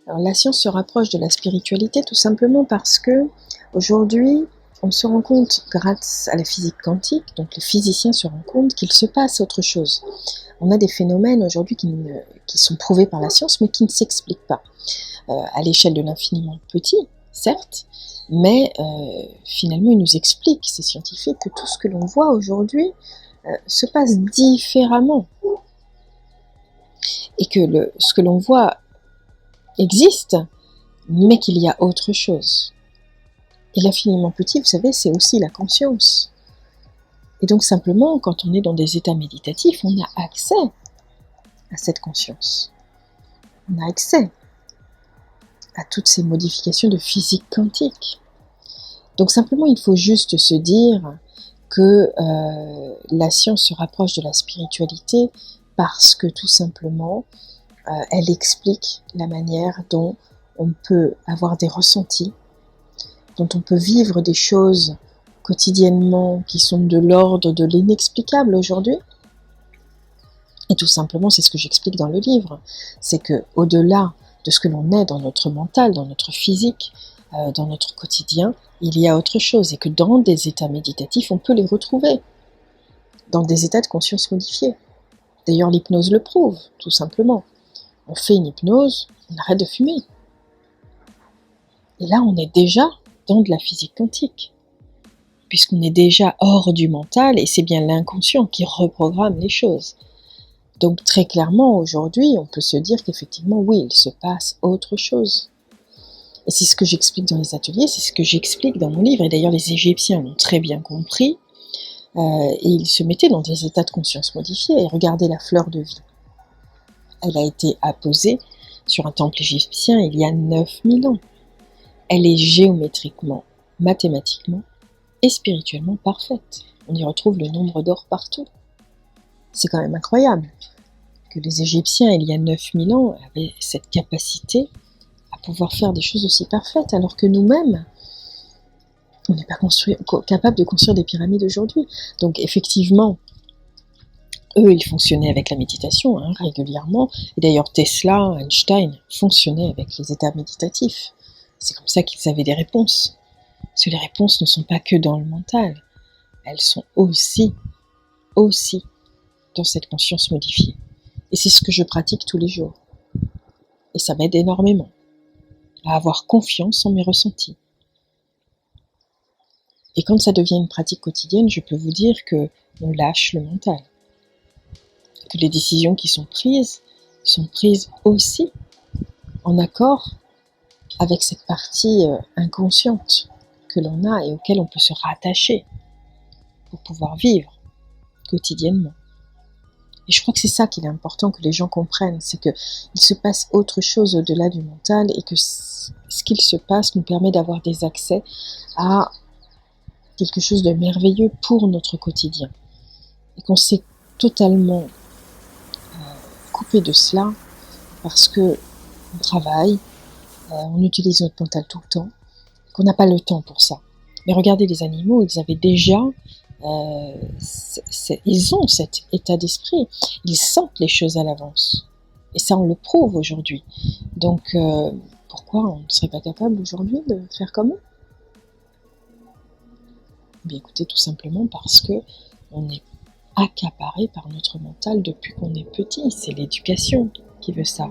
Alors, la science se rapproche de la spiritualité tout simplement parce que aujourd'hui, on se rend compte, grâce à la physique quantique, donc les physiciens se rendent compte qu'il se passe autre chose. On a des phénomènes aujourd'hui qui sont prouvés par la science, mais qui ne s'expliquent pas. À l'échelle de l'infiniment petit, certes, mais finalement, ils nous expliquent, ces scientifiques, que tout ce que l'on voit aujourd'hui se passe différemment. Et que ce que l'on voit existe, mais qu'il y a autre chose. Et l'infiniment petit, vous savez, c'est aussi la conscience. Et donc simplement, quand on est dans des états méditatifs, on a accès à cette conscience. On a accès à toutes ces modifications de physique quantique. Donc simplement, il faut juste se dire que la science se rapproche de la spiritualité parce que tout simplement, elle explique la manière dont on peut avoir des ressentis, dont on peut vivre des choses quotidiennement qui sont de l'ordre de l'inexplicable aujourd'hui. Et tout simplement, c'est ce que j'explique dans le livre, c'est que au-delà de ce que l'on est dans notre mental, dans notre physique, dans notre quotidien, il y a autre chose, et que dans des états méditatifs, on peut les retrouver, dans des états de conscience modifiés. D'ailleurs, l'hypnose le prouve, tout simplement. On fait une hypnose, on arrête de fumer. Et là, on est déjà dans de la physique quantique, puisqu'on est déjà hors du mental, et c'est bien l'inconscient qui reprogramme les choses. Donc très clairement, aujourd'hui, on peut se dire qu'effectivement, oui, il se passe autre chose. Et c'est ce que j'explique dans les ateliers, c'est ce que j'explique dans mon livre, et d'ailleurs les Égyptiens l'ont très bien compris, et ils se mettaient dans des états de conscience modifiés, et regardez la fleur de vie. Elle a été apposée sur un temple égyptien il y a 9000 ans. Elle est géométriquement, mathématiquement et spirituellement parfaite. On y retrouve le nombre d'or partout. C'est quand même incroyable que les Égyptiens, il y a 9000 ans, avaient cette capacité à pouvoir faire des choses aussi parfaites, alors que nous-mêmes, on n'est pas capable de construire des pyramides aujourd'hui. Donc effectivement, eux, ils fonctionnaient avec la méditation régulièrement. Et d'ailleurs, Tesla, Einstein fonctionnaient avec les états méditatifs. C'est comme ça qu'ils avaient des réponses. Parce que les réponses ne sont pas que dans le mental. Elles sont aussi dans cette conscience modifiée. Et c'est ce que je pratique tous les jours. Et ça m'aide énormément à avoir confiance en mes ressentis. Et quand ça devient une pratique quotidienne, je peux vous dire que on lâche le mental. Que les décisions qui sont prises aussi en accord avec cette partie inconsciente que l'on a et auquel on peut se rattacher pour pouvoir vivre quotidiennement. Et je crois que c'est ça qu'il est important que les gens comprennent, c'est qu'il se passe autre chose au-delà du mental et que ce qu'il se passe nous permet d'avoir des accès à quelque chose de merveilleux pour notre quotidien. Et qu'on s'est totalement coupé de cela parce que on travaille, on utilise notre mental tout le temps, qu'on n'a pas le temps pour ça. Mais regardez les animaux, ils avaient déjà, ils ont cet état d'esprit, ils sentent les choses à l'avance. Et ça, on le prouve aujourd'hui. Donc, pourquoi on ne serait pas capable aujourd'hui de faire comme eux ? Bien écoutez, tout simplement parce que on est accaparé par notre mental depuis qu'on est petit. C'est l'éducation qui veut ça.